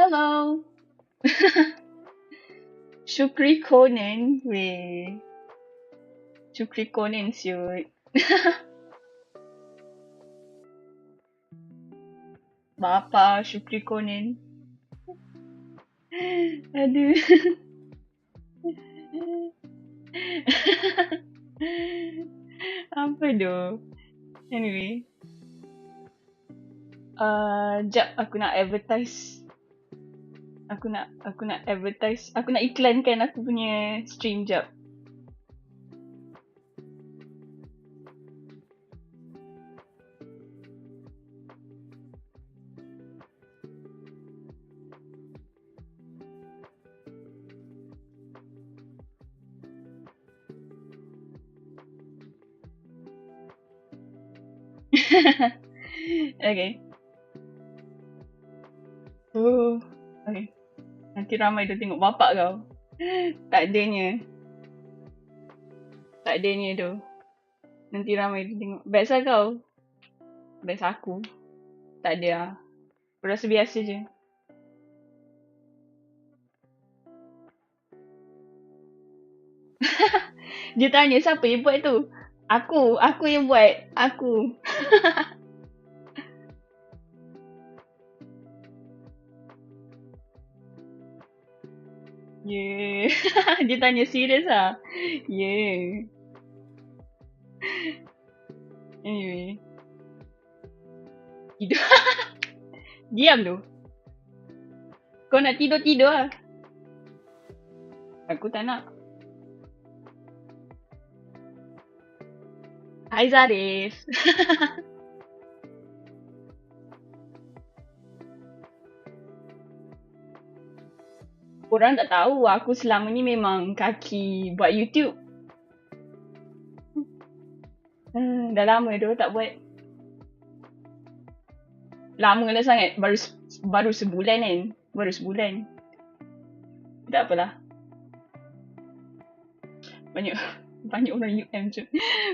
Hello. Shukri Konen. Weh. Shukri Konen siut. Bapa Shukri Konen. Aduh. Apa tu? Anyway. Jap aku nak advertise. Aku nak advertise. Aku nak iklankan aku punya stream jap. Okay. Okay. Nanti ramai tu tengok bapak kau. Tak adanya. Tak adanya tu. Nanti ramai tu tengok. Best lah kau. Best aku. Tak ada lah. Aku rasa biasa je. Dia tanya siapa yang buat tu? Aku yang buat. Aku. Yeah. Dia tanya serius lah. Yeah. Anyway. Tidur. Diam tu. Kau nak tidur lah. Aku tak nak. Hai Zarif. Korang tak tahu aku selama ni memang kaki buat YouTube. Dah lama tu tak buat. Lama dah sangat. Baru sebulan kan. Baru sebulan. Tak apalah. Banyak orang UM je.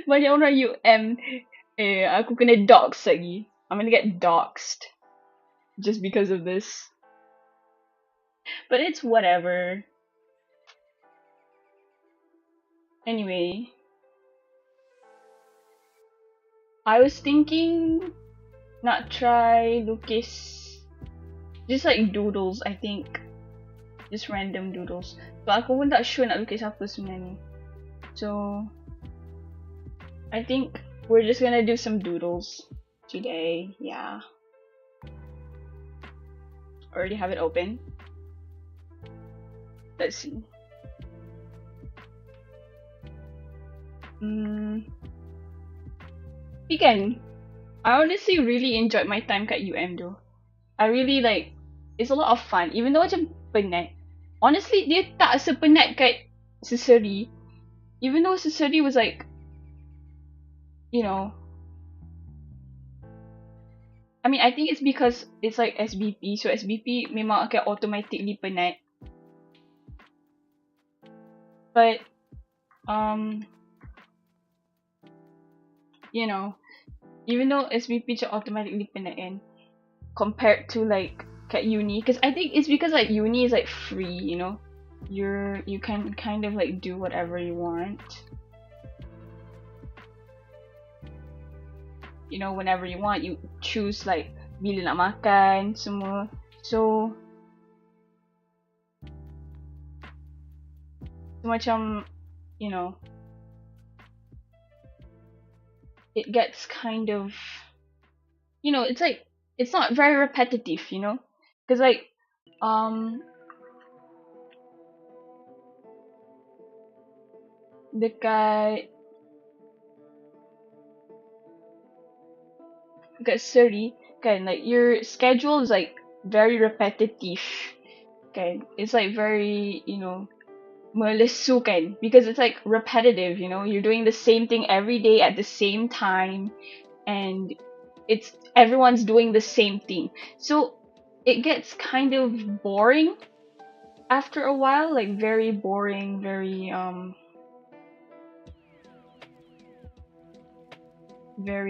Banyak orang UM. Aku kena dox lagi. I'm gonna get doxed. Just because of this. But it's whatever. Anyway. I was thinking not try lukis. Just like doodles, I think. Just random doodles. But aku pun tak sure nak lukis apa sebenarnya. So, I think we're just gonna do some doodles today. Yeah. Already have it open. Let's see. Again, I honestly really enjoyed my time kat UM though. I really like, it's a lot of fun. Even though macam penat. Honestly, dia tak sepenat kat Seseri. Even though Seseri was like, you know, I mean, I think it's because it's like SBP. So SBP memang akan automatically penat. But, you know, even though SBP just automatically penat kan, compared to like kat uni, because I think it's because like uni is like free, you know, you can kind of like do whatever you want, you know, whenever you want, you choose like bila nak makan semua. So macam, you know, it gets kind of, you know, it's like, it's not very repetitive, you know, because like dekat Seri kan, like your schedule is like very repetitive kan, it's like very, you know, melesu kan, because it's like repetitive, you know, you're doing the same thing every day at the same time, and it's everyone's doing the same thing, so it gets kind of boring after a while, like very boring, very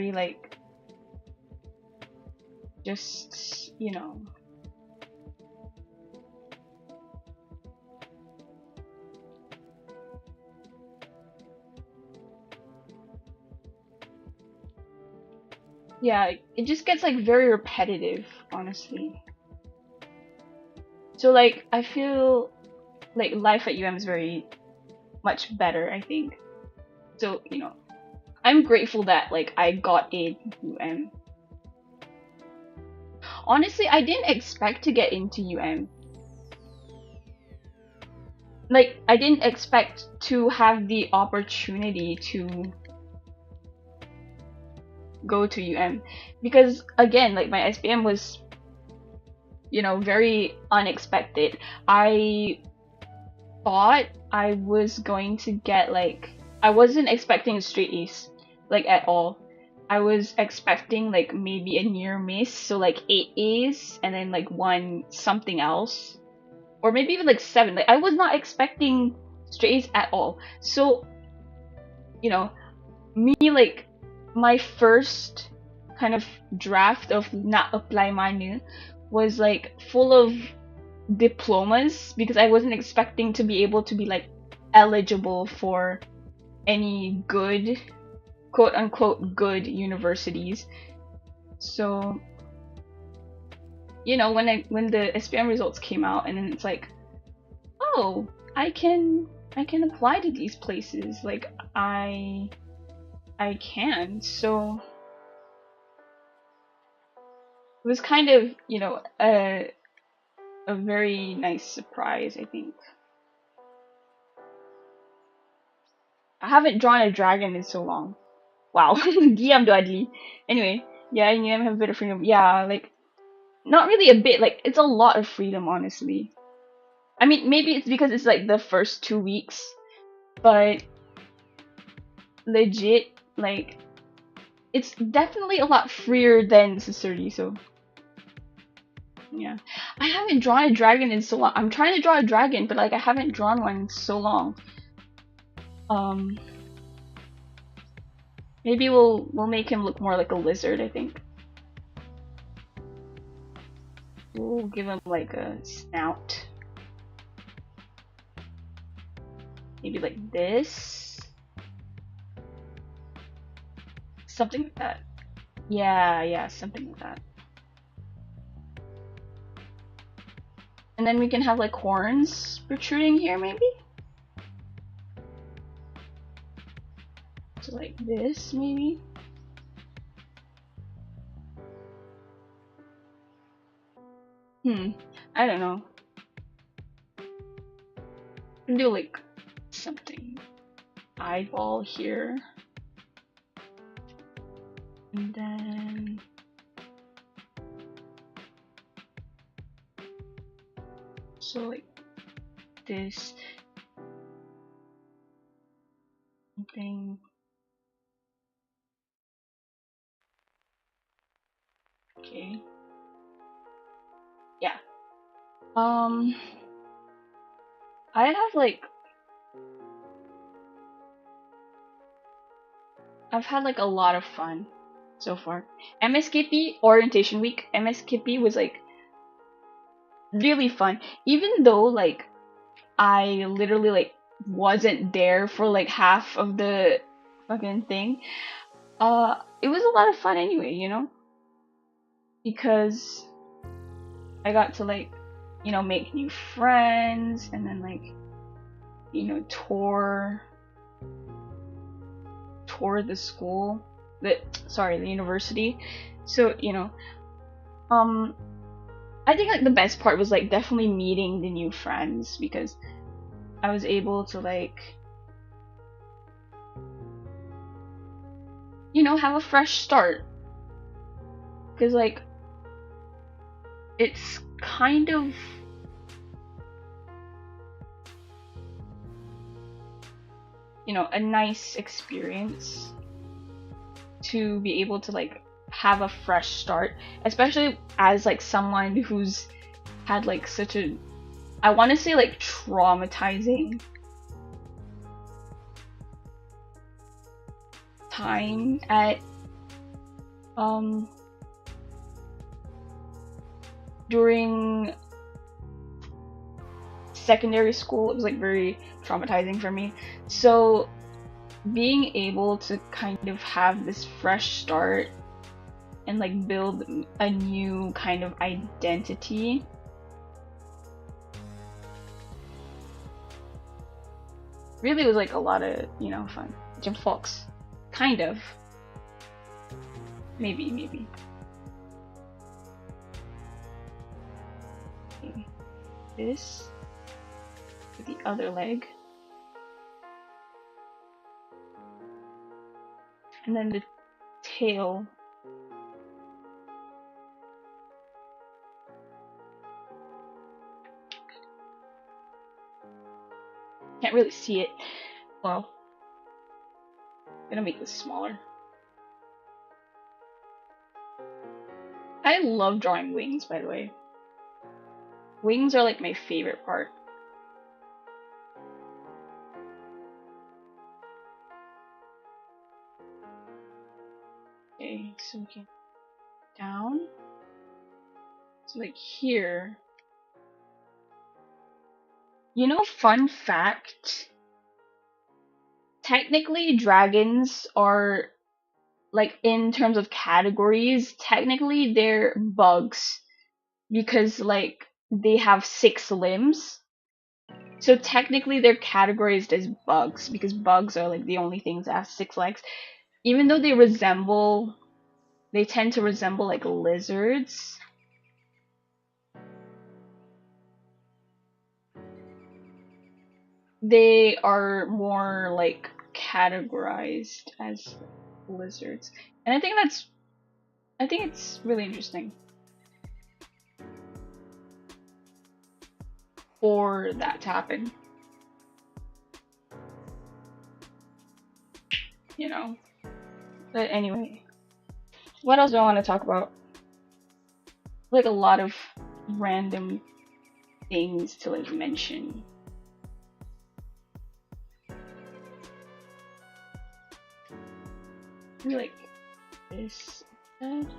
like just, you know, yeah, it just gets like very repetitive, honestly. So like I feel like life at UM is very much better, I think. So, I'm grateful that like I got in UM. Honestly, I didn't expect to get into UM. Like I didn't expect to have the opportunity to go to UM because again, like my SPM was, very unexpected. I thought I was going to get like I wasn't expecting straight A's like at all. I was expecting like maybe a near miss, so like 8 A's and then like one something else. Or maybe even like 7. Like I was not expecting straight A's at all. So, me like my first kind of draft of not apply manu was like full of diplomas because I wasn't expecting to be able to be like eligible for any good, quote unquote good universities. So, when the SPM results came out and then it's like, oh, I can apply to these places. Like I can. So it was kind of, a very nice surprise, I think. I haven't drawn a dragon in so long. Wow. DM Dudley. Anyway, yeah, and you have a bit of freedom. Yeah, like not really a bit, like it's a lot of freedom, honestly. I mean, maybe it's because it's like the first 2 weeks, but legit, like it's definitely a lot freer than Sisterly, so yeah. I haven't drawn a dragon in so long. I'm trying to draw a dragon, but like I haven't drawn one in so long. Maybe we'll make him look more like a lizard, I think. We'll give him like a snout. Maybe like this. Something like that. Yeah, something like that. And then we can have like horns protruding here, maybe? So like this, maybe? I don't know. Do like something. Eyeball here. And then so like this something. Okay. Yeah. I have like I've had like a lot of fun so far. MSKP orientation week, MSKP was like really fun. Even though like I literally like wasn't there for like half of the fucking thing. It was a lot of fun anyway, because I got to like, make new friends and then like, tour the school, the university. So, I think like the best part was like definitely meeting the new friends because I was able to like, have a fresh start. Because like, it's kind of a nice experience to be able to like have a fresh start, especially as like someone who's had like such a, I want to say like traumatizing time at during secondary school. It was like very traumatizing for me. So being able to kind of have this fresh start and like build a new kind of identity. Really was like a lot of, you know, fun. Jim Fox. Kind of. Maybe. Maybe. This with the other leg. And then the tail. Can't really see it. Well, I'm gonna make this smaller. I love drawing wings, by the way. Wings are like my favorite part. Okay, so we can down. So like here. You know, fun fact. Technically, dragons are, like, in terms of categories, technically they're bugs. Because, like, they have 6 limbs. So technically they're categorized as bugs. Because bugs are, like, the only things that have 6 legs. Even though they tend to resemble, like, lizards. They are more, like, categorized as lizards. And I think it's really interesting for that to happen. You know. But anyway. What else do I want to talk about? Like a lot of random things to like mention. Maybe like this instead.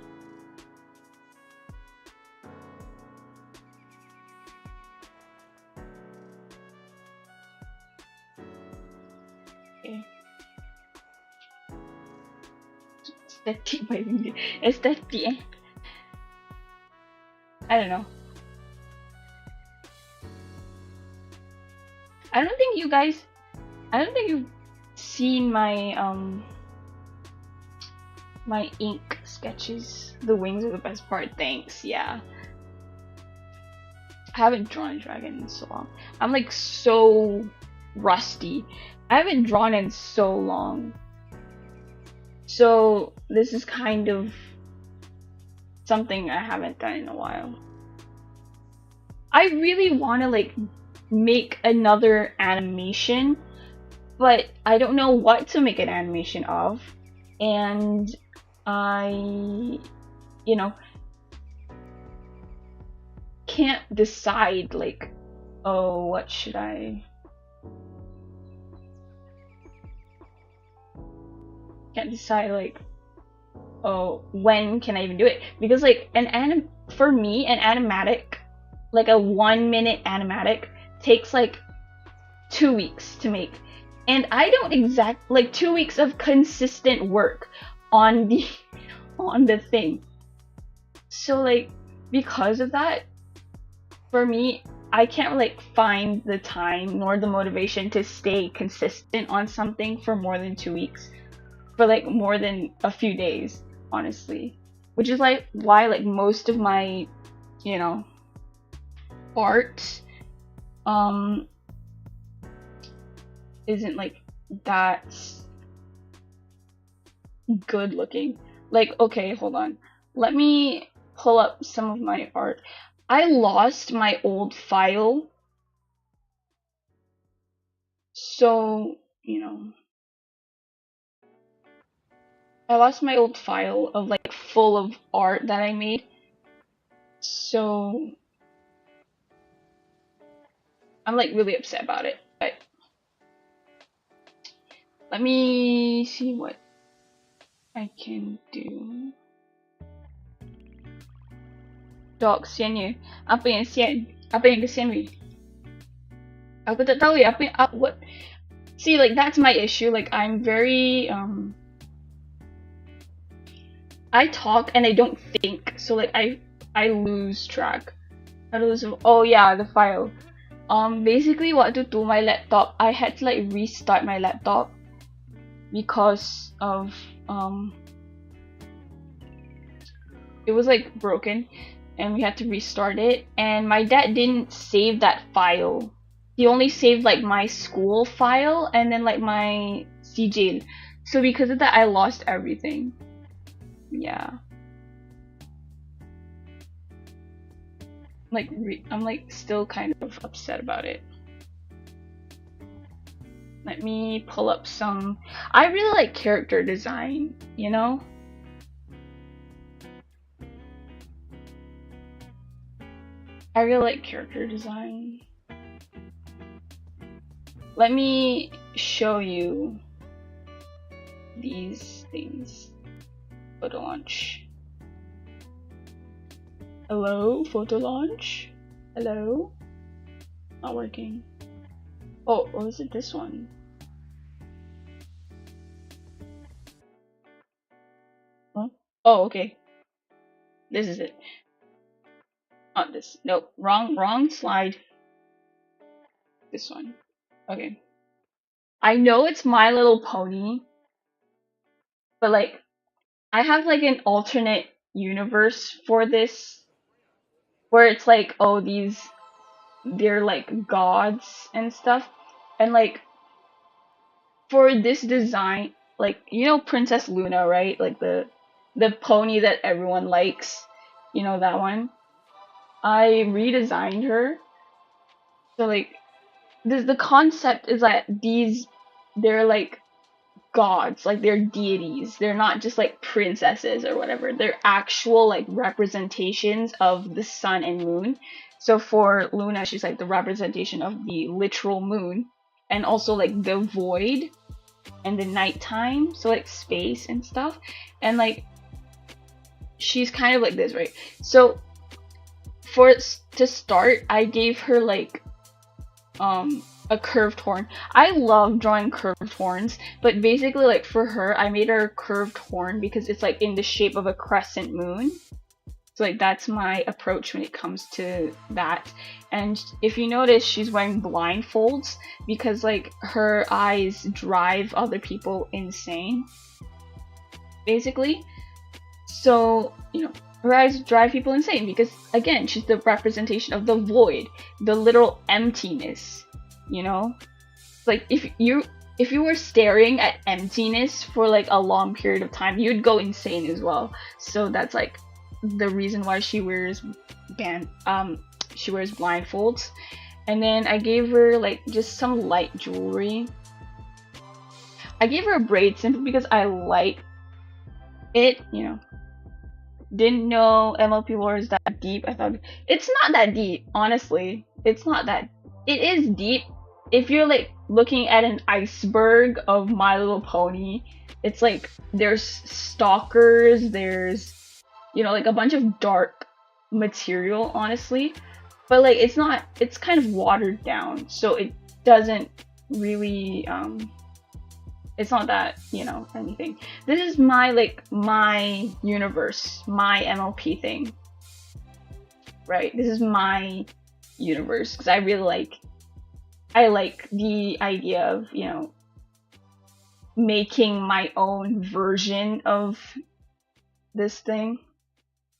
Okay. Aesthetic by video. Aesthetic, eh? I don't know. I don't think you've seen my my ink sketches. The wings are the best part, thanks, yeah. I haven't drawn a dragon in so long. I'm like so rusty. I haven't drawn in so long. So this is kind of something I haven't done in a while. I really want to like make another animation, but I don't know what to make an animation of, and I, you know, can't decide like, oh, what should I? Can't decide like, oh, when can I even do it? Because like for me, an animatic, like a 1-minute animatic takes like 2 weeks to make. And I don't like 2 weeks of consistent work on the thing. So like because of that, for me, I can't like find the time nor the motivation to stay consistent on something for more than 2 weeks. For like more than a few days, honestly. Which is like why like most of my, you know, art isn't like that good looking. Like, okay, hold on. Let me pull up some of my art. I lost my old file. So, you know, I lost my old file of like full of art that I made. So I'm like really upset about it. But let me see what I can do. Dok, sian you. Apa yang sian? Apa yang kesian we? Aku tak tahu ya apa yang, what? See, like that's my issue. Like I'm very I talk and I don't think, so like I lose track. I lose. Oh yeah, the file. Basically what to do my laptop, I had to like restart my laptop because of it was like broken and we had to restart it, and my dad didn't save that file. He only saved like my school file and then like my CJ. So because of that I lost everything. Yeah. Like I'm like still kind of upset about it. Let me pull up some. I really like character design, you know? I really like character design. Let me show you these things. Photo launch. Hello, photo launch? Hello? Not working. Oh, or is it this one? Huh? Oh, okay. This is it. Not this. Nope. Wrong slide. This one. Okay. I know it's My Little Pony, but like I have like an alternate universe for this where it's like, oh, they're like gods and stuff. And like for this design, like you know Princess Luna, right? Like the pony that everyone likes. You know that one? I redesigned her. So like the concept is that they're like gods, like they're deities. They're not just like princesses or whatever. They're actual like representations of the sun and moon. So for Luna, she's like the representation of the literal moon, and also like the void and the nighttime, so like space and stuff. And like she's kind of like this, right? So to start, I gave her like a curved horn. I love drawing curved horns, but basically like for her I made her a curved horn because it's like in the shape of a crescent moon. So like that's my approach when it comes to that. And if you notice, she's wearing blindfolds because like her eyes drive other people insane, basically. So, you know, her eyes drive people insane because again, she's the representation of the void, the literal emptiness, you know? Like if you were staring at emptiness for like a long period of time, you'd go insane as well. So that's like the reason why she wears blindfolds. And then I gave her like just some light jewelry. I gave her a braid simply because I like it, you know. Didn't know MLP lore is that deep. I thought it's not that deep, honestly. It's not that. It is deep if you're like looking at an iceberg of My Little Pony. It's like there's stalkers, there's, you know, like a bunch of dark material, honestly. But like it's not, it's kind of watered down, so it doesn't really it's not that, you know, anything. This is my like my universe, my MLP thing, right? This is my universe because I like the idea of, you know, making my own version of this thing.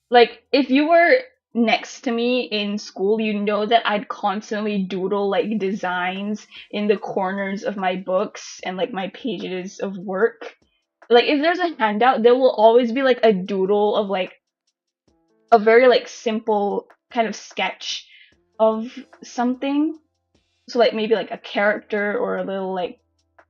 Like if you were next to me in school, you know that I'd constantly doodle like designs in the corners of my books and like my pages of work. Like if there's a handout, there will always be like a doodle of like a very like simple kind of sketch of something. So like maybe like a character or a little like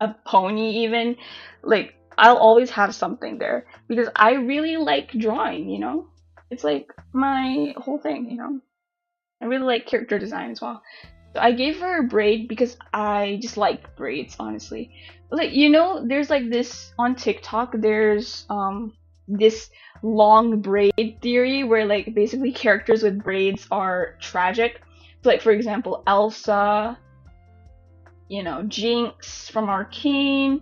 a pony even. Like I'll always have something there because I really like drawing, you know? It's like my whole thing, you know? I really like character design as well. So I gave her a braid because I just like braids, honestly. Like, you know, there's like this on TikTok, there's this long braid theory where like basically characters with braids are tragic. So like for example, Elsa, you know, Jinx from Arcane,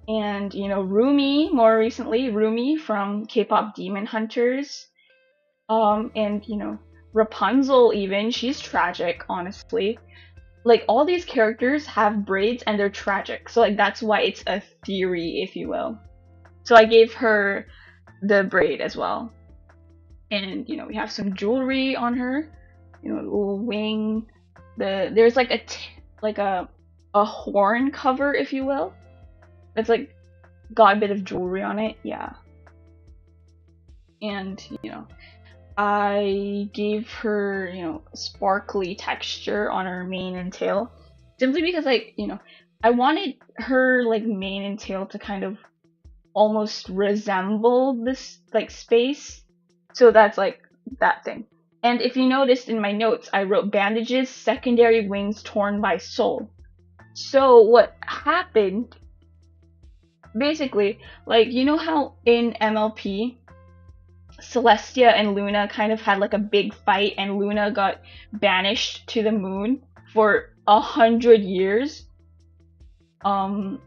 And, you know, Rumi, more recently, Rumi from K-pop Demon Hunters. And, you know, Rapunzel even, she's tragic, honestly. Like, all these characters have braids and they're tragic. So, like, that's why it's a theory, if you will. So I gave her the braid as well. And, you know, we have some jewelry on her. You know, a little wing. There's like a horn cover, if you will. That's like got a bit of jewelry on it, yeah. And, you know, I gave her, you know, sparkly texture on her mane and tail. Simply because, like, you know, I wanted her, like, mane and tail to kind of almost resemble this, like, space. So that's, like, that thing. And if you noticed in my notes, I wrote bandages, secondary wings torn by soul. So what happened, basically, like, you know how in MLP, Celestia and Luna kind of had like a big fight and Luna got banished to the moon for 100 years? For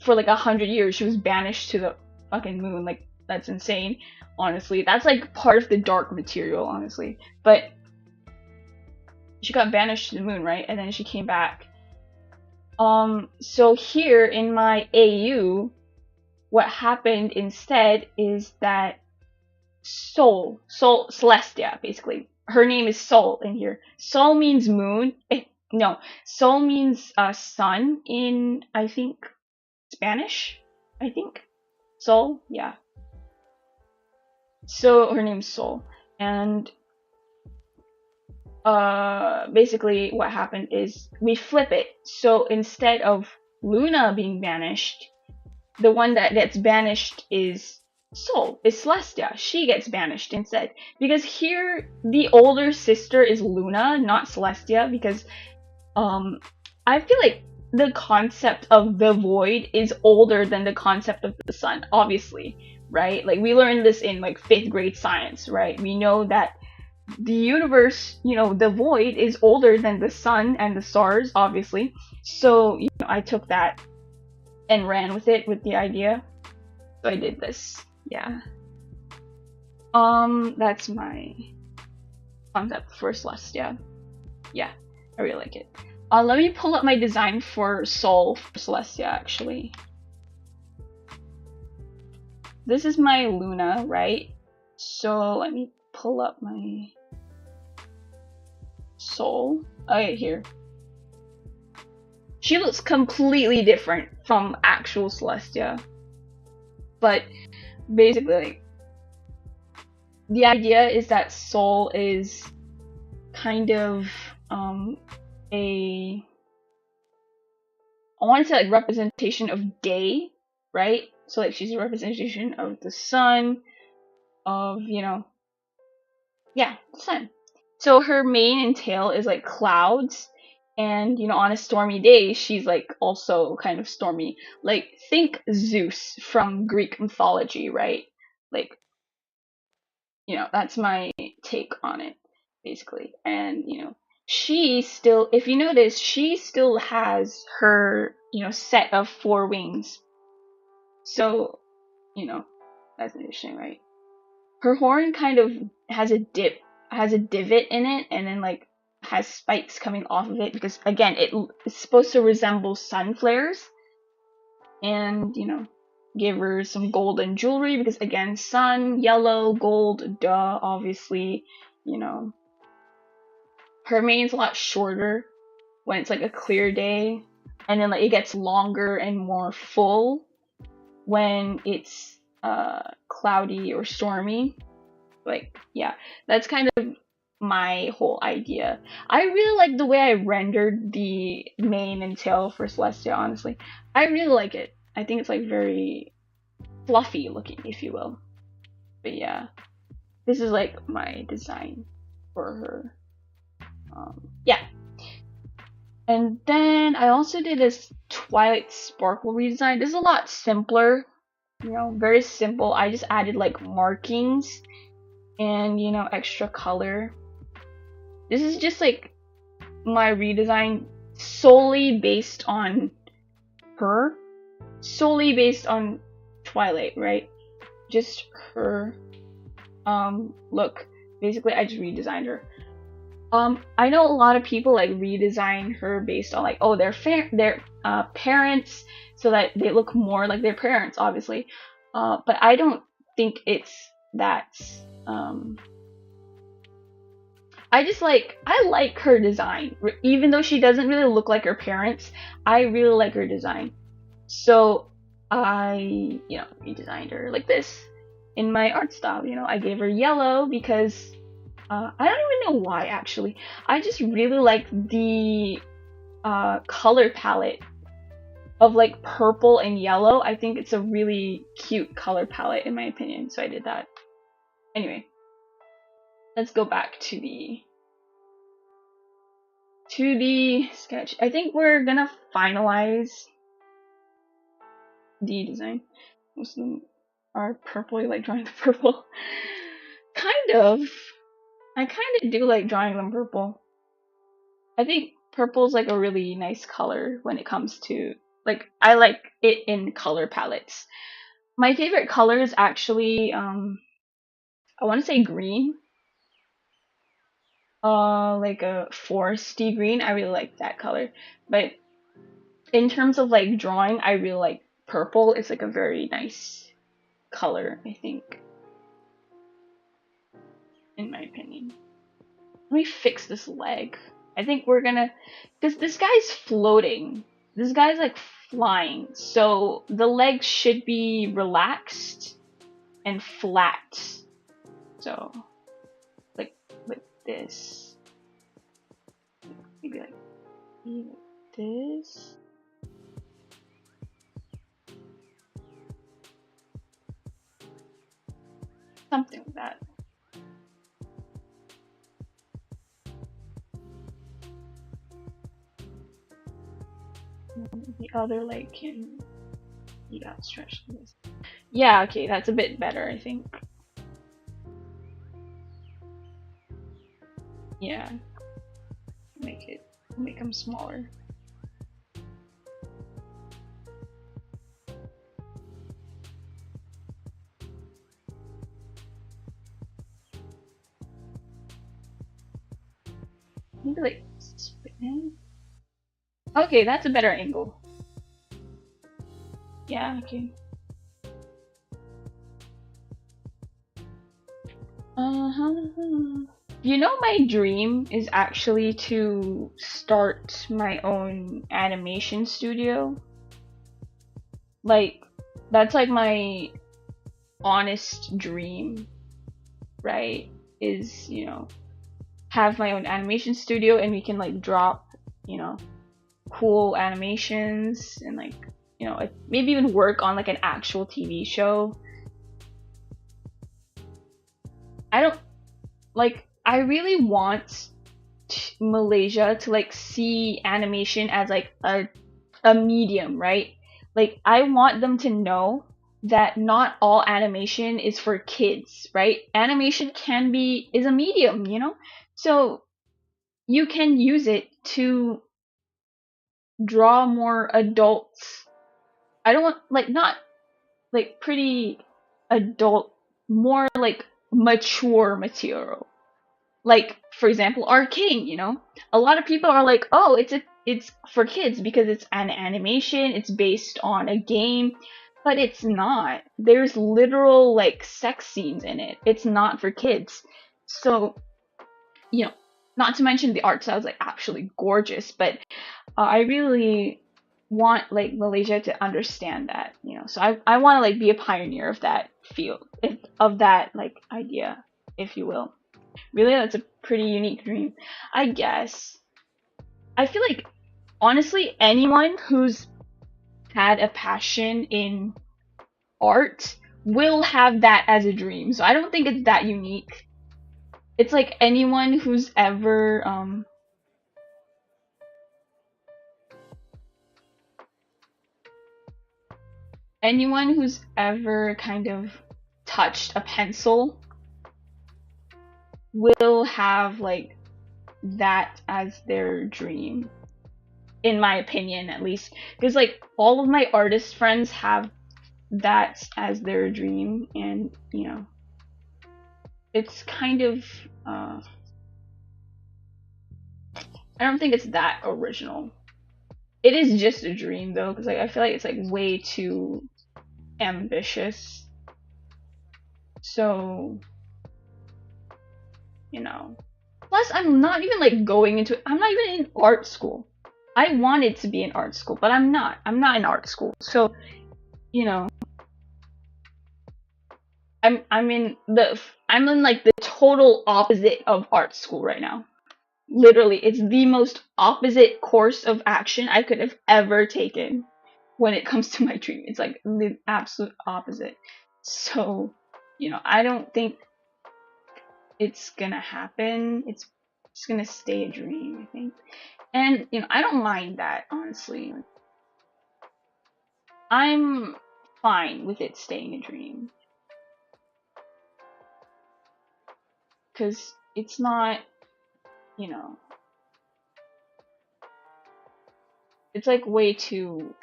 like 100 years, she was banished to the fucking moon. Like, that's insane, honestly. That's like part of the dark material, honestly. But she got banished to the moon, right? And then she came back. So here in my AU, what happened instead is that Sol, Celestia, basically. Her name is Sol in here. Sol means moon. No, Sol means sun in, I think, Spanish? I think. Sol? Yeah. So her name's Sol. And basically what happened is we flip it. So instead of Luna being banished, the one that gets banished is Sol, is Celestia. She gets banished instead. Because here, the older sister is Luna, not Celestia, because I feel like the concept of the void is older than the concept of the sun, obviously, right? Like, we learned this in, like, 5th grade science, right? We know that the universe, you know, the void is older than the sun and the stars, obviously. So, you know, I took that and ran with it, with the idea. So I did this, yeah. That's my concept for Celestia. Yeah, I really like it. Let me pull up my design for Sol for Celestia, actually. This is my Luna, right? So let me pull up my Sol. Okay, here. She looks completely different from actual Celestia. But basically, like, the idea is that Sol is kind of I want to say, like, representation of day, right? So, like, she's a representation of the sun, of, you know, yeah, the sun. So her mane and tail is like clouds, and, you know, on a stormy day, she's like also kind of stormy. Like, think Zeus from Greek mythology, right? Like, you know, that's my take on it, basically. And, you know, she still, if you notice, she still has her, you know, set of 4 wings. So, you know, that's interesting, right? Her horn kind of has a divot in it, and then, like, has spikes coming off of it, because, again, it's supposed to resemble sun flares. And, you know, give her some golden jewelry, because, again, sun, yellow, gold, duh, obviously, you know. Her mane's a lot shorter when it's, like, a clear day, and then, like, it gets longer and more full when it's cloudy or stormy. Like, yeah, that's kind of my whole idea. I really like the way I rendered the mane and tail for Celestia, honestly. I really like it. I think it's, like, very fluffy looking, if you will. But yeah, this is, like, my design for her. Yeah. And then I also did this Twilight Sparkle redesign. This is a lot simpler, you know, very simple. I just added, like, markings and, you know, extra color. This is just, like, my redesign solely based on her. solely based on Twilight, right? Just her look. Basically, I just redesigned her. I know a lot of people like redesign her based on like, oh, their parents, so that they look more like their parents, obviously. But I don't think it's that. I like her design, even though she doesn't really look like her parents. I really like her design, so I, redesigned her like this in my art style. I gave her yellow because I don't even know why actually. I just really like the color palette of like purple and yellow. I think it's a really cute color palette in my opinion, so I did that. Anyway, let's go back to the sketch. I think we're gonna finalize the design. Most of them are purple. You like drawing the purple? Kind of. I kind of do like drawing them purple. I think purple's like a really nice color when it comes to, like, I like it in color palettes. My favorite color is actually, I want to say green. Like a foresty green. I really like that color. But in terms of like drawing, I really like purple. It's like a very nice color, I think, in my opinion. Let me fix this leg. I think we're gonna, because this guy's floating. This guy's like flying, so the legs should be relaxed and flat. So, like this. Maybe like this. Something like that. The other leg can be outstretched. Yeah, okay, that's a bit better, I think. Yeah. Make them smaller. Maybe like spin. Okay, that's a better angle. Yeah, okay. My dream is actually to start my own animation studio. Like, that's like my honest dream, right? Is, have my own animation studio and we can like drop, cool animations and like, maybe even work on like an actual TV show. I really want Malaysia to like see animation as like a medium, right? Like, I want them to know that not all animation is for kids, right? Animation is a medium, so you can use it to draw more adults. I don't want, like, not like pretty adult, more like mature material. Like, for example, Arcane, a lot of people are like, oh, it's for kids because it's an animation, it's based on a game, but it's not. There's literal like sex scenes in it. It's not for kids. So, not to mention the art style is like actually gorgeous, but I really want like Malaysia to understand that, so I want to like be a pioneer of that field, of that like idea, if you will. Really, that's a pretty unique dream, I guess. I feel like, honestly, anyone who's had a passion in art will have that as a dream, so I don't think it's that unique. It's like anyone who's ever kind of touched a pencil will have like that as their dream. in my opinion at least, because like all of my artist friends have that as their dream, and it's kind of uh I don't think it's that original. It is just a dream though, because like I feel like it's like way too ambitious. So, you know. Plus, I'm not even like going into. I'm not even in art school. I wanted to be in art school, but I'm not. I'm not in art school. So, you know, I'm in like the total opposite of art school right now. Literally, it's the most opposite course of action I could have ever taken when it comes to my dream. It's like the absolute opposite. So, I don't think it's gonna happen. It's just gonna stay a dream, I think. And I don't mind that, honestly. I'm fine with it staying a dream, because it's not, you know, it's like way too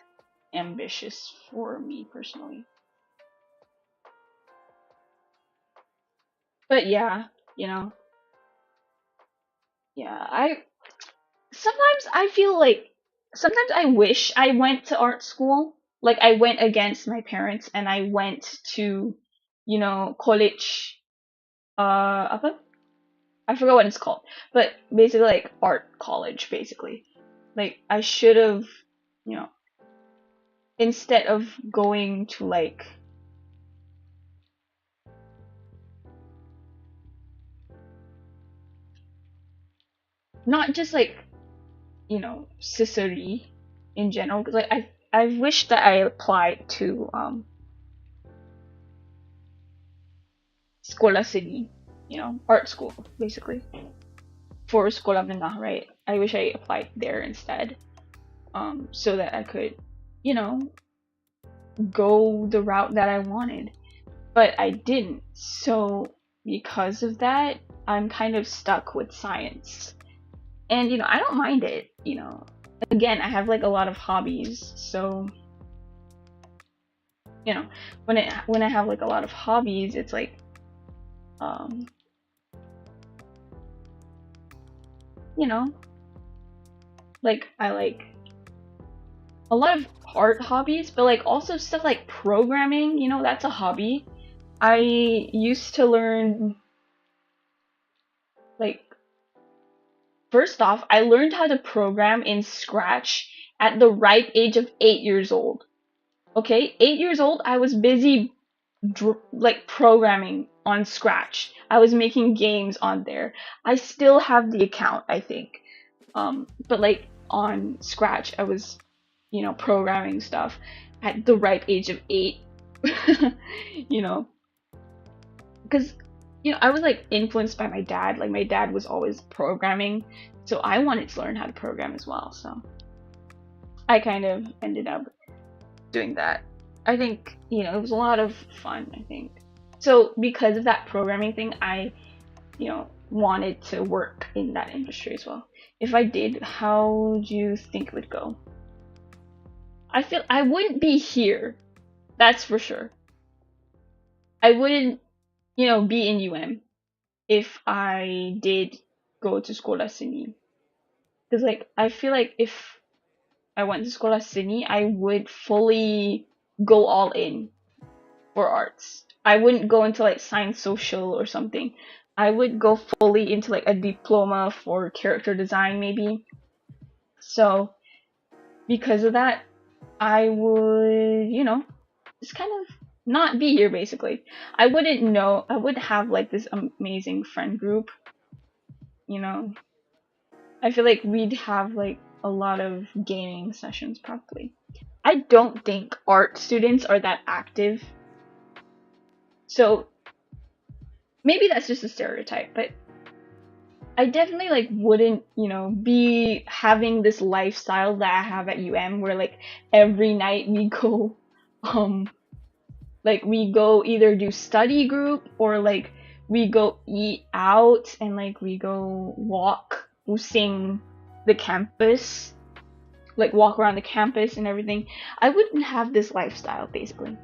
ambitious for me personally. But yeah, you know, yeah, sometimes I feel like sometimes I wish I went to art school. Like I went against my parents and I went to, college. Apa? I forgot what it's called, but basically like art college, basically. Like I should have, you know, instead of going to like not just like Sicily in general, because like I wish that I applied to Scuola City, art school basically for Scuola Menengah, right? I wish I applied there instead, so that I could, you know, go the route that I wanted, but I didn't. So because of that, I'm kind of stuck with science, and I don't mind it. Again, I have like a lot of hobbies, so when I have like a lot of hobbies, it's like um you know like I like a lot of art hobbies, but like also stuff like programming, that's a hobby. I used to learn, like, first off, I learned how to program in Scratch at the ripe age of 8 years old. Okay, 8 years old, I was busy like programming on Scratch. I was making games on there. I still have the account, I think. But like on Scratch, I was, programming stuff at the ripe age of 8. you know, because I was like influenced by my dad. Like my dad was always programming, so I wanted to learn how to program as well. So I kind of ended up doing that. I think it was a lot of fun, I think. So because of that programming thing, I wanted to work in that industry as well. If I did, how do you think it would go? I feel I wouldn't be here, that's for sure. I wouldn't be in UM if I did go to Scuola Sini. Because like I feel like if I went to Scuola Sini, I would fully go all in for arts. I wouldn't go into like science social or something. I would go fully into like a diploma for character design maybe. So because of that, I would, just kind of not be here basically. I wouldn't know, I would have like this amazing friend group, you know. I feel like we'd have like a lot of gaming sessions probably. I don't think art students are that active. So maybe that's just a stereotype, but I definitely like wouldn't, be having this lifestyle that I have at UM where like every night we go like we go either do study group or like we go eat out and like we go walk using the campus. like walk around the campus and everything, I wouldn't have this lifestyle basically.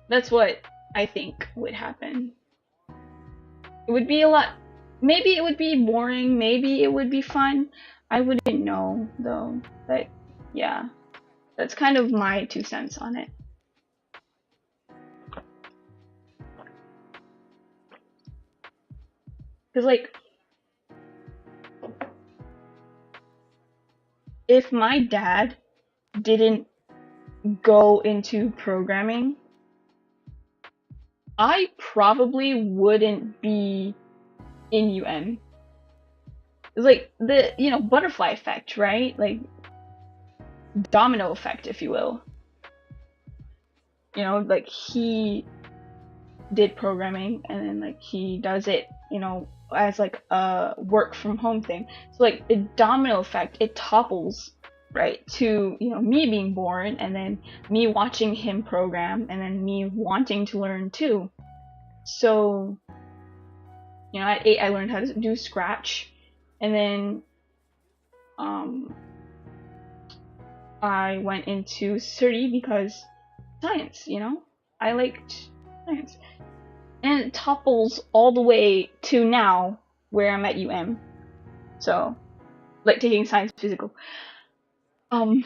That's what I think would happen. It would be a lot, maybe it would be boring, maybe it would be fun. I wouldn't know though. But yeah, that's kind of my 2 cents on it. Cause like, if my dad didn't go into programming, I probably wouldn't be in UM. It's like the, butterfly effect, right? Like domino effect, if you will. Like he did programming and then like he does it, as like a work from home thing. So like the domino effect, it topples right to, me being born and then me watching him program and then me wanting to learn too. So at 8 I learned how to do Scratch, and then I went into Surrey because science, I liked science. And it topples all the way to now where I'm at UM. So, like taking science physical. I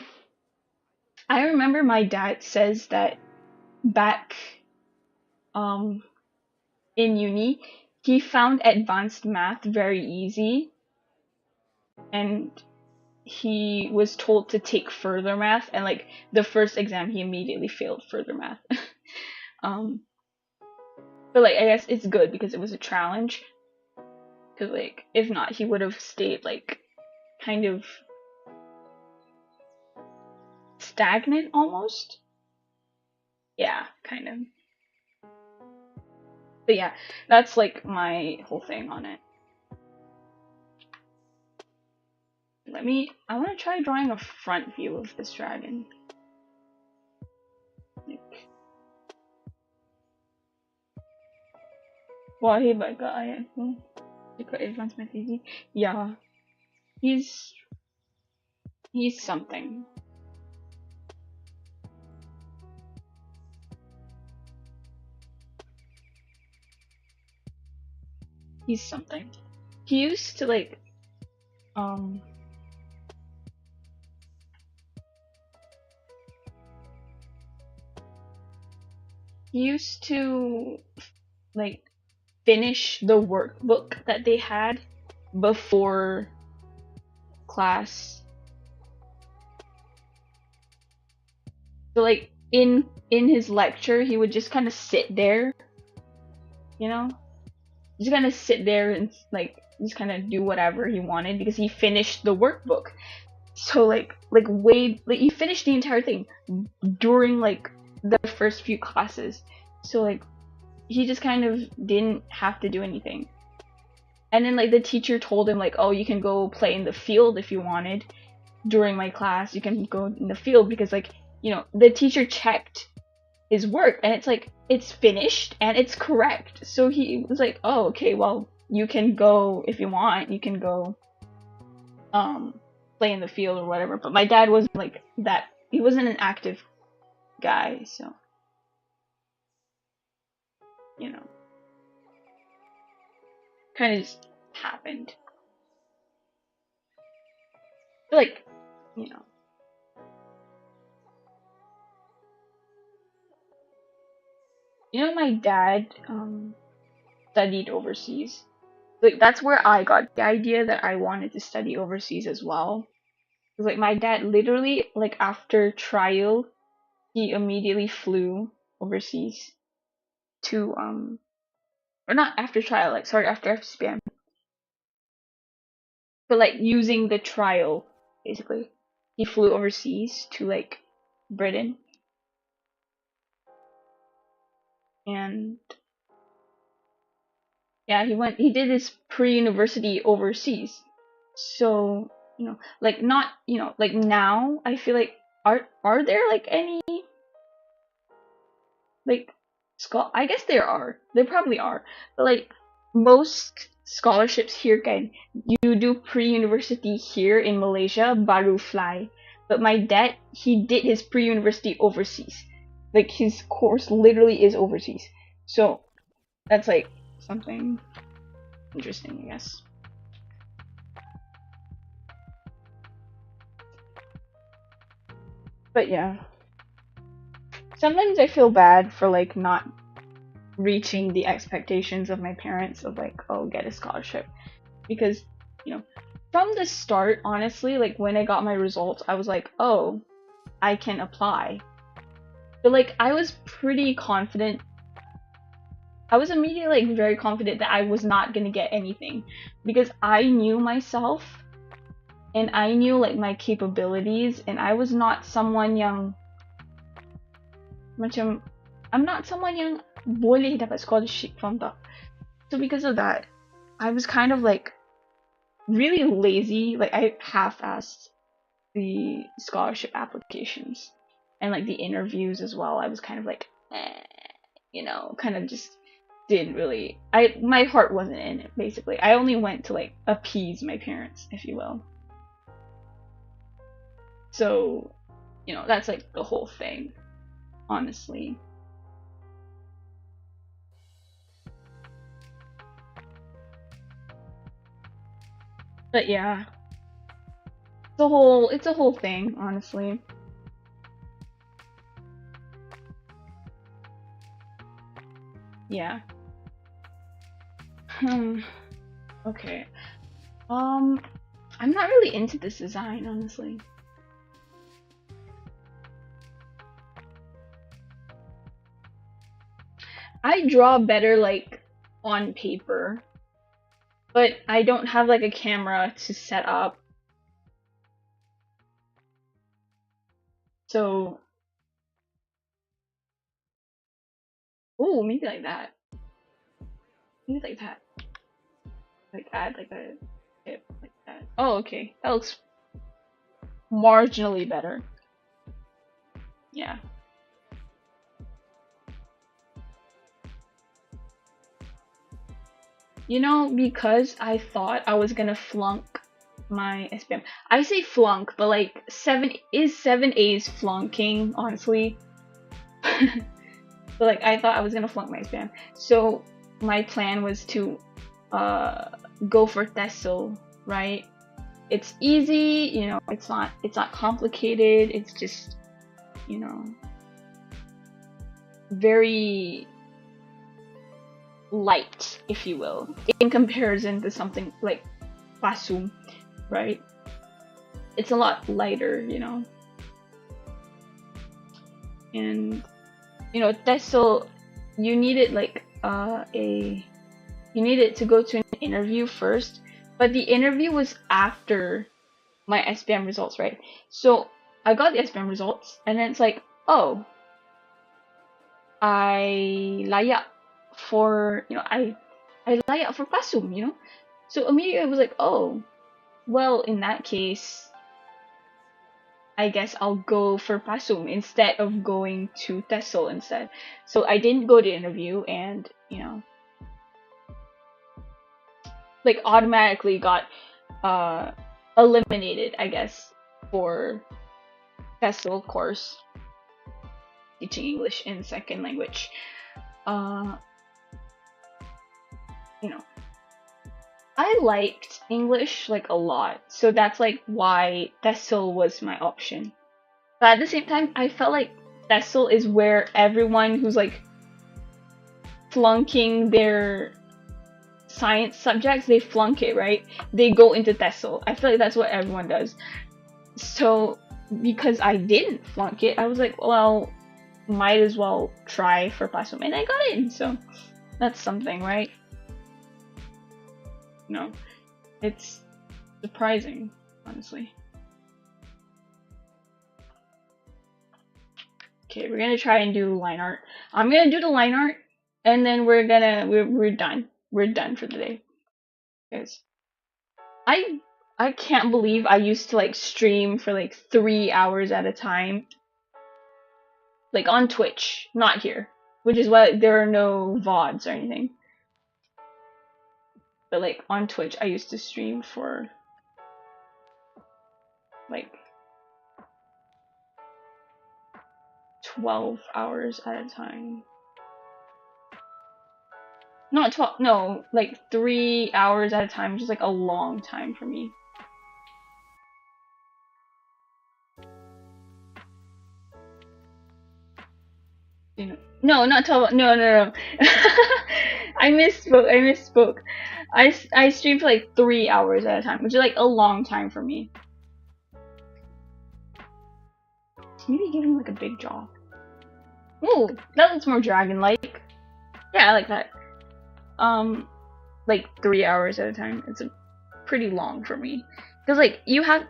remember my dad says that back in uni, he found advanced math very easy, and he was told to take further math, and like the first exam he immediately failed further math. But like I guess it's good because it was a challenge, because like if not he would have stayed like kind of stagnant almost. Yeah, kind of. But yeah, that's like my whole thing on it. I want to try drawing a front view of this dragon. Like, why baga ayan ko? Advanced math easy. Yeah, he's something. He's something. He used to like he used to like finish the workbook that they had before class. So like in his lecture he would just kind of sit there, just kind of sit there and like just kind of do whatever he wanted because he finished the workbook. So like he finished the entire thing during like the first few classes. So like he just kind of didn't have to do anything. And then like the teacher told him like, oh, you can go play in the field if you wanted. During my class you can go in the field because like, the teacher checked his work and it's like it's finished and it's correct. So he was like, oh, okay, well, you can go if you want, you can go play in the field or whatever. But my dad wasn't like that. He wasn't an active guy, so kind of just happened. But like, my dad studied overseas. Like that's where I got the idea that I wanted to study overseas as well. Because like my dad literally like after trial, he immediately flew overseas to or not after trial, like sorry, after FCPM. But like using the trial basically. He flew overseas to like Britain. And yeah, he did his pre-university overseas. So, like not, like now I feel like are there like any like I guess there probably are. But like most scholarships here kan, you do pre-university here in Malaysia, baru fly. But my dad, he did his pre-university overseas. Like his course literally is overseas. So that's like something interesting, I guess. But yeah. Sometimes I feel bad for like not reaching the expectations of my parents of like, oh, get a scholarship. Because, you know, from the start, honestly, like when I got my results, I was like, oh, I can apply. But like I was pretty confident. I was immediately like very confident that I was not gonna get anything because I knew myself and I knew like my capabilities and I was not someone yang macam I'm not someone yang boleh dapat scholarship from the. So because of that, I was kind of like really lazy. Like I half-assed the scholarship applications and like the interviews as well. I was kind of like, kind of just didn't really. My heart wasn't in it. Basically, I only went to like appease my parents, if you will. So, that's like the whole thing, honestly. But yeah, it's a whole thing, honestly. Yeah. Okay. I'm not really into this design, honestly. I draw better like on paper, but I don't have like a camera to set up. So, ooh, maybe like that. Maybe like that. Like add like a tip like that. Oh, okay. That looks marginally better. Yeah. Because I thought I was gonna flunk my SPM. I say flunk, but like 7A's flunking, honestly. But like I thought I was gonna flunk my SPM. So my plan was to go for TESOL, right? It's easy, it's not complicated, it's just, very light, if you will, in comparison to something like PASUM, right? It's a lot lighter, and TESOL, you need it like you needed to go to an interview first, but the interview was after my SPM results, right? So I got the SPM results, and then it's like, oh, I layak for, I layak for PASUM, So immediately I was like, oh, well, in that case, I guess I'll go for PASUM instead of going to TESOL instead. So I didn't go to interview and, like automatically got eliminated, I guess, for TESOL course, teaching English in second language. I liked English like a lot, so that's like why TESOL was my option. But at the same time, I felt like TESOL is where everyone who's like flunking their science subjects, they flunk it, right? They go into TESOL. I feel like that's what everyone does. So because I didn't flunk it, I was like, well, might as well try for PASUM, and I got in. So that's something, right? No, it's surprising, honestly. Okay, we're gonna try and do line art. I'm gonna do the line art, and then we're done. We're done for the day, guys. I can't believe I used to like stream for like 3 hours at a time, like on Twitch, not here, which is why there are no VODs or anything. But like on Twitch, I used to stream for like 12 hours at a time. Not 12, no, like 3 hours at a time, which is like a long time for me. You know, no, not 12, no. I misspoke. I stream for like 3 hours at a time, which is like a long time for me. Maybe give him like a big jaw. Ooh, that looks more dragon-like. Yeah, I like that. Like 3 hours at a time. It's a pretty long for me. Cause like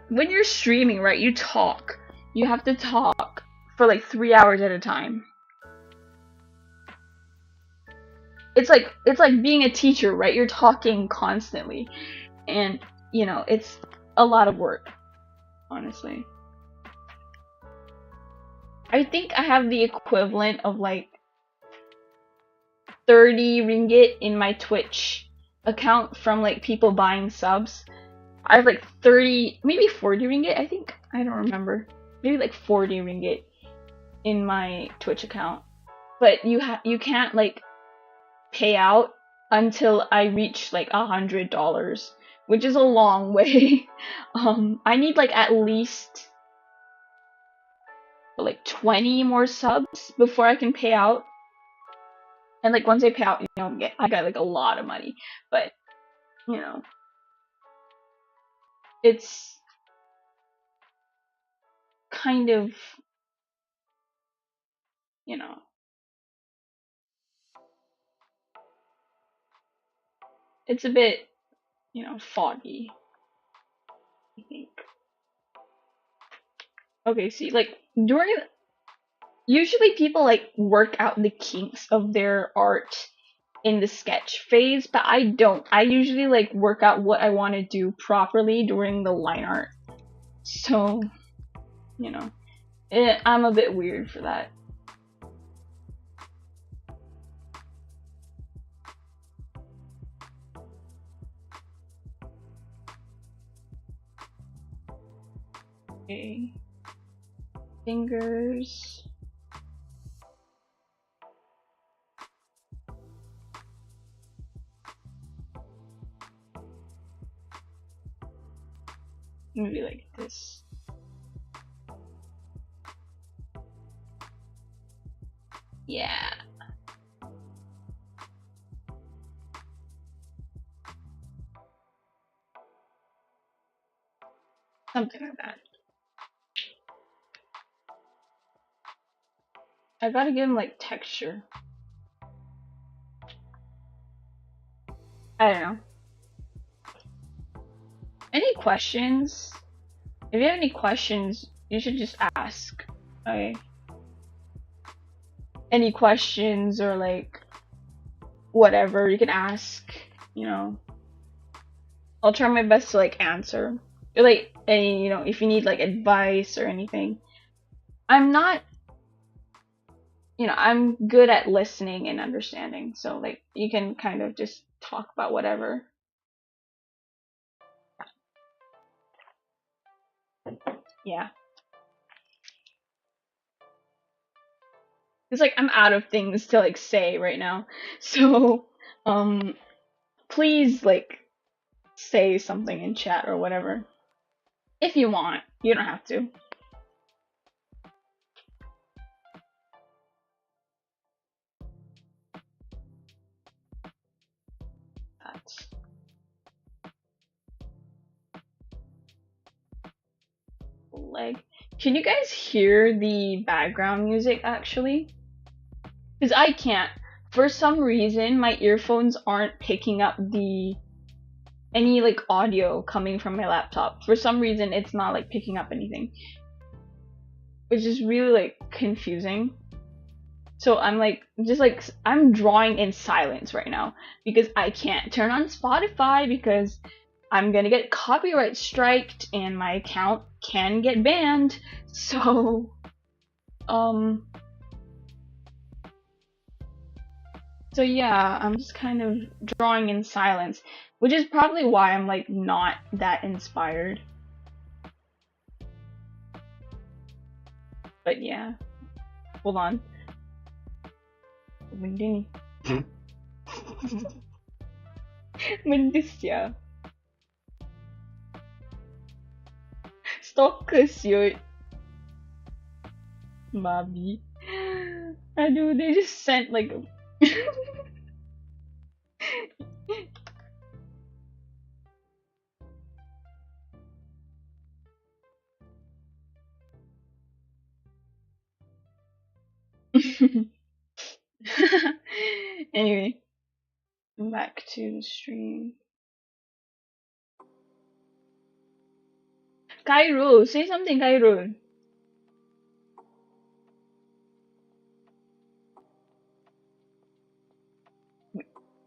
when you're streaming, right, you talk. You have to talk for like 3 hours at a time. It's like being a teacher, right? You're talking constantly. And, you know, it's a lot of work, honestly. I think I have the equivalent of like 30 ringgit in my Twitch account from like people buying subs. I have like 30, maybe 40 ringgit, I think. I don't remember. Maybe like 40 ringgit in my Twitch account. But you can't like pay out until I reach like $100, which is a long way. I need like at least like 20 more subs before I can pay out. And like once I pay out, you know, I got like a lot of money. But you know, it's kind of, you know, it's a bit, you know, foggy, I think. Okay, see, like usually people like work out the kinks of their art in the sketch phase, but I don't. I usually like work out what I want to do properly during the line art. So, you know, I'm a bit weird for that. Okay. Fingers. Maybe like this. Yeah. Something like that. I gotta give him like texture. I don't know. Any questions? If you have any questions, you should just ask. Okay. Any questions or like whatever, you can ask, you know. I'll try my best to like answer. Or like any, you know, if you need like advice or anything. I'm not, you know, I'm good at listening and understanding. So like you can kind of just talk about whatever. Yeah. It's like I'm out of things to like say right now. So, please like say something in chat or whatever. If you want. You don't have to. That's leg. Can you guys hear the background music actually? Because I can't. For some reason, my earphones aren't picking up any like audio coming from my laptop. For some reason, it's not like picking up anything, which is really like confusing. So I'm like, just like, I'm drawing in silence right now because I can't turn on Spotify because I'm gonna get copyright striked and my account can get banned. So So yeah, I'm just kind of drawing in silence, which is probably why I'm like not that inspired. But yeah, hold on. Mending. Mendisya. Stalkers yun. Mabi. Aduh, they just sent like anyway, back to the stream. Cairo, say something, Cairo.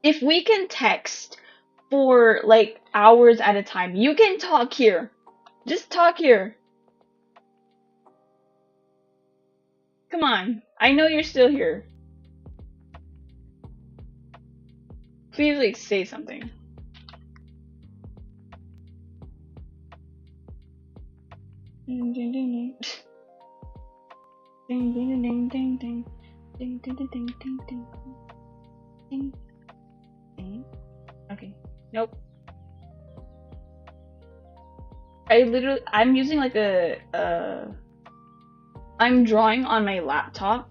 If we can text for like hours at a time, you can talk here. Just talk here. Come on. I know you're still here. Please, like, say something. Ding ding ding ding. Ding ding ding ding ding. Ding ding ding ding ding ding. Ding. Ding. Okay. Nope. I'm using like I'm drawing on my laptop,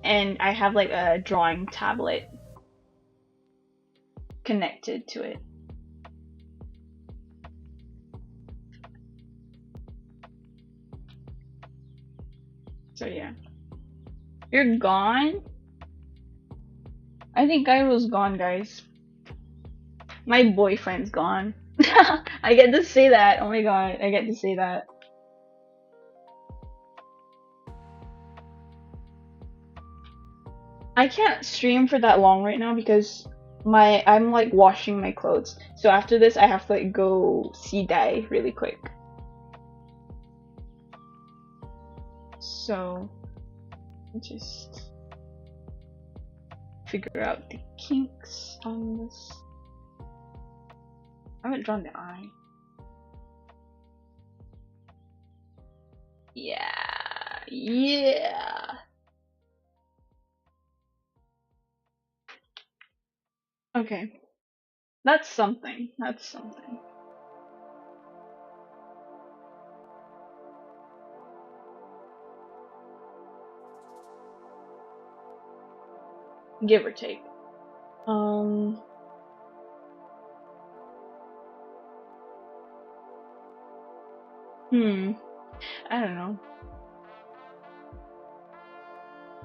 and I have like a drawing tablet connected to it. So yeah. You're gone? I think Kairo's gone, guys. My boyfriend's gone. I get to say that. Oh my god, I get to say that. I can't stream for that long right now because I'm like washing my clothes. So after this I have to like go see Dai really quick. So just figure out the kinks on this. I haven't drawn the eye. Yeah, yeah. Okay, that's something. That's something. Give or take. I don't know.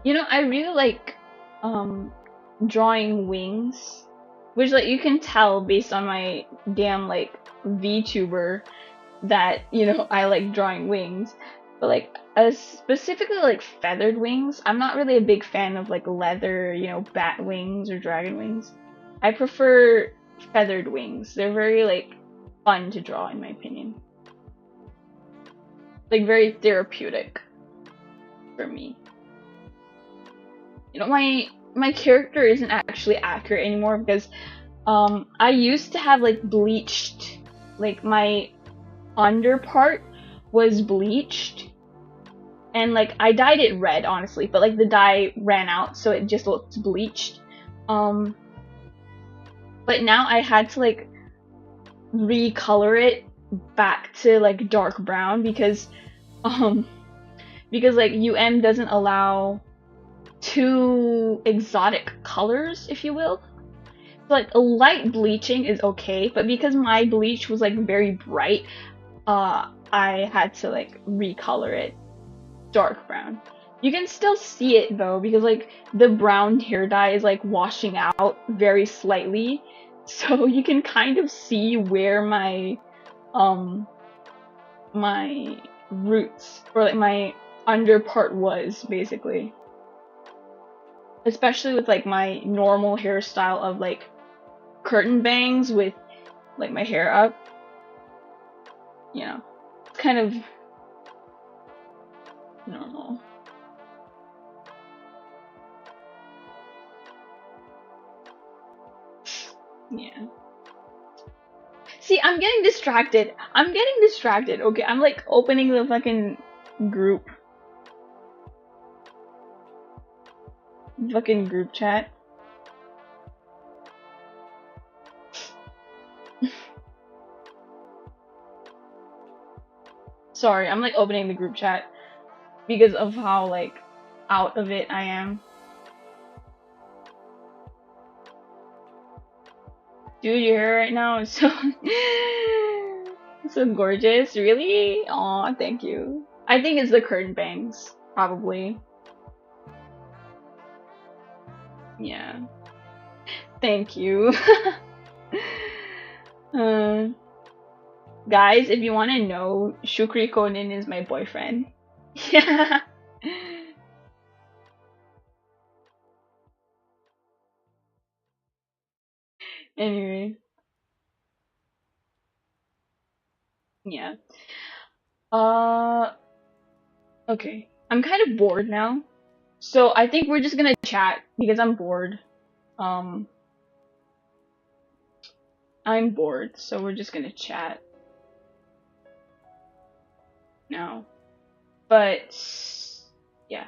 You know, I really like drawing wings, which like you can tell based on my damn like VTuber that, you know, I like drawing wings. But like specifically like feathered wings, I'm not really a big fan of like leather, you know, bat wings or dragon wings. I prefer feathered wings. They're very like fun to draw in my opinion. Like very therapeutic for me. You know, my character isn't actually accurate anymore because I used to have like bleached, like my under part was bleached, and like I dyed it red honestly, but like the dye ran out so it just looked bleached. But now I had to like recolor it back to like dark brown because like UM doesn't allow too exotic colors, if you will. So, like a light bleaching is okay, but because my bleach was like very bright, I had to like recolor it dark brown. You can still see it though because like the brown hair dye is like washing out very slightly, so you can kind of see where my my roots or like my under part was basically. Especially with like my normal hairstyle of like curtain bangs with like my hair up. You know, it's kind of normal. Yeah. See, I'm getting distracted. I'm getting distracted. Okay, I'm like opening the fucking group. Fucking group chat. Sorry, I'm like opening the group chat because of how like out of it I am. Dude, your hair right now is so so gorgeous. Really? Aw, thank you. I think it's the curtain bangs, probably. Yeah. Thank you. uh, guys, if you want to know, Shukri Konin is my boyfriend. Yeah. Anyway, yeah. Uh, okay. I'm kind of bored now. So I think we're just gonna chat because I'm bored. Um, I'm bored, so we're just gonna chat now. But yeah,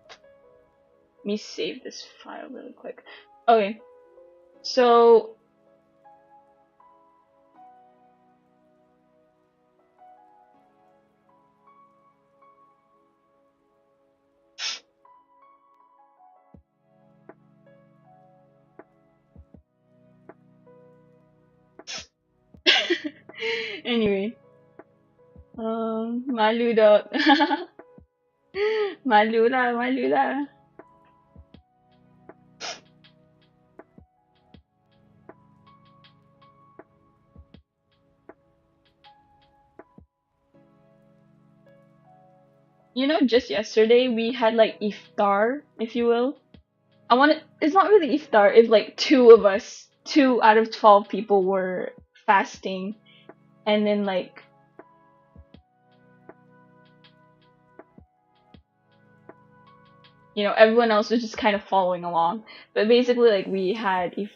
let me save this file really quick. Okay, so anyway, malu daw. Malu na, malu na. You know, just yesterday we had like iftar, if you will. It's not really iftar if like two of us, 2 out of 12 people were fasting, and then like everyone else was just kind of following along. But basically, like we had if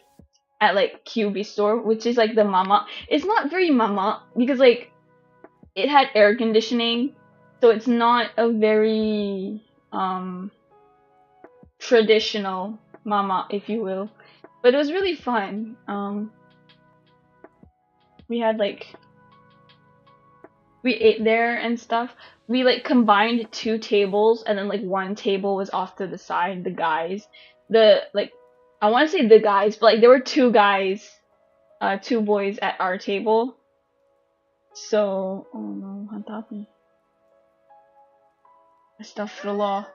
at like QB store, which is like the mama. It's not very mama because like it had air conditioning, so it's not a very traditional mama, if you will. But it was really fun. We had like we ate there and stuff. We like combined 2 tables, and then like one table was off to the side. The guys, the like, I want to say the guys, but like there were 2 guys, 2 boys at our table. So, oh no, hantapi. Astaghfirullah.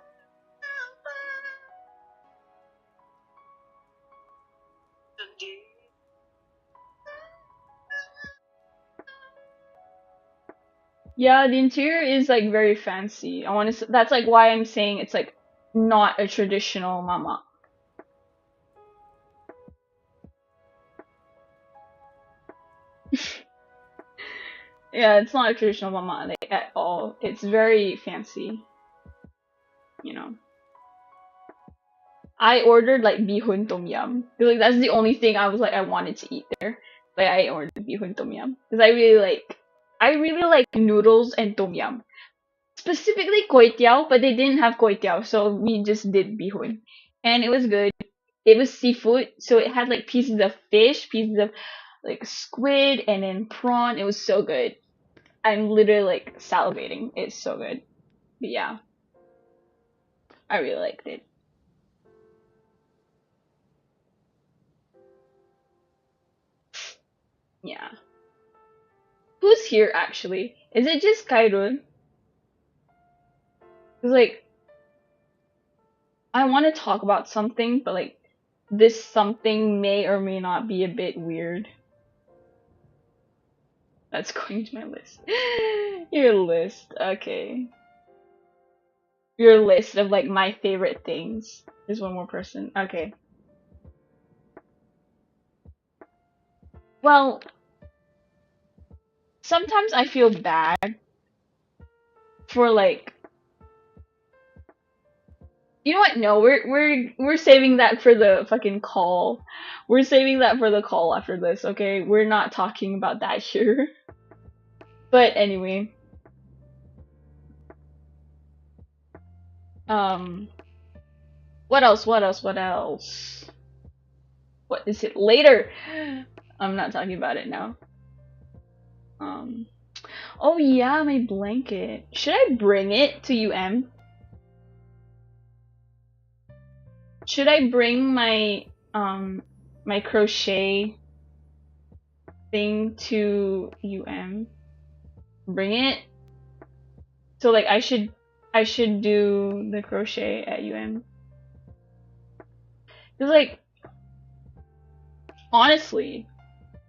Yeah, the interior is like very fancy. I want to. That's like why I'm saying it's like not a traditional mama. Yeah, it's not a traditional mama like at all. It's very fancy. You know. I ordered like bihun tom yum. 'Cause, like that's the only thing I was like I wanted to eat there. Like I ordered bihun tom yum because I really like noodles and tom yum. Specifically kway teow, but they didn't have kway teow, so we just did bihun, and it was good. It was seafood, so it had like pieces of fish, pieces of like squid, and then prawn. It was so good. I'm literally like salivating. It's so good. But yeah, I really liked it. Yeah. Who's here actually? Is it just Kairun? Cause like I want to talk about something, but like this something may or may not be a bit weird. That's going to my list. Your list, okay. Your list of like my favorite things. There's one more person. Okay. Well, sometimes I feel bad for like You know what? No, we're saving that for the fucking call. We're saving that for the call after this, okay? We're not talking about that here. But anyway, um, what else? What else? What else? What is it? Later. I'm not talking about it now. Um, oh yeah, my blanket. Should I bring it to UM? Should I bring my crochet thing to UM? Bring it? So like I should do the crochet at UM. Cause like honestly,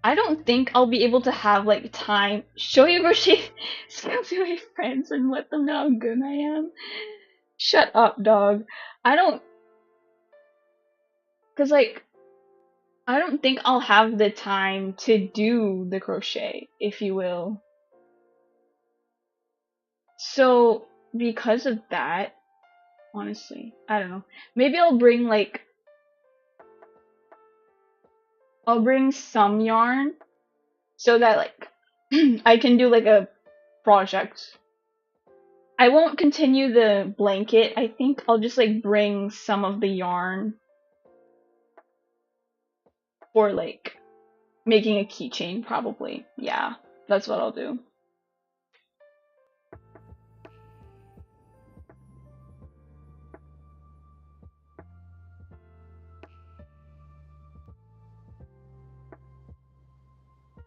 I don't think I'll be able to have like time show your crochet skills to my friends and let them know how good I am. Shut up, dog. I don't, cause like I don't think I'll have the time to do the crochet, if you will. So because of that, honestly, I don't know. Maybe I'll bring some yarn so that like I can do like a project. I won't continue the blanket. I think I'll just like bring some of the yarn for like making a keychain probably. Yeah, that's what I'll do.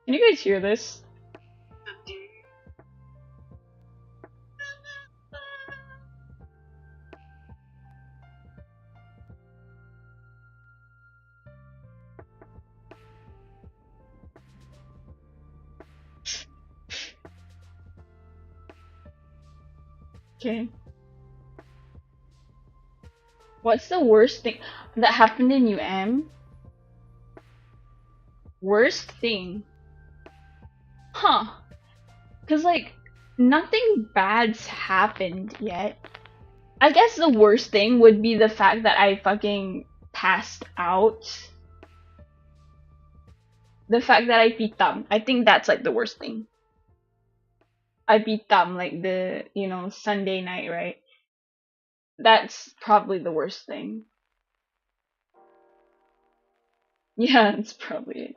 Can you guys hear this? Okay. What's the worst thing that happened in UM? Worst thing? Huh. Cause like nothing bad's happened yet. I guess the worst thing would be the fact that I fucking passed out. The fact that I pitam. I think that's like the worst thing. I pitam like the, you know, Sunday night, right? That's probably the worst thing. Yeah, that's probably it.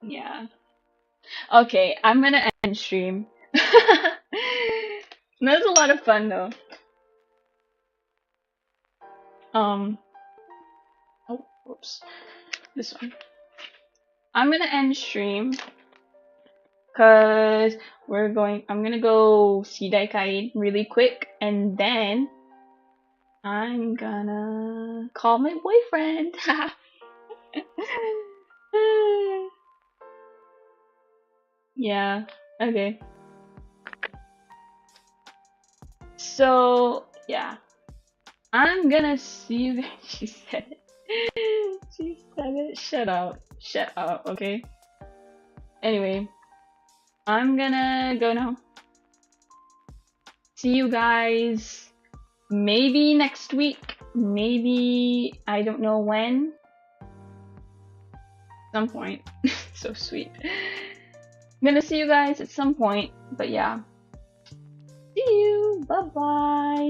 Yeah. Okay, I'm gonna end stream. That was a lot of fun though. Um, oh, whoops. This one. I'm gonna end stream because I'm gonna go see Daikaid really quick and then I'm gonna call my boyfriend. Yeah, okay. So, yeah. I'm gonna see you guys. She said it. She said it. Shut up. Shut up, okay? Anyway, I'm gonna go now. See you guys maybe next week. Maybe I don't know when. Some point. So sweet. I'm gonna see you guys at some point, but yeah. See you. Bye bye.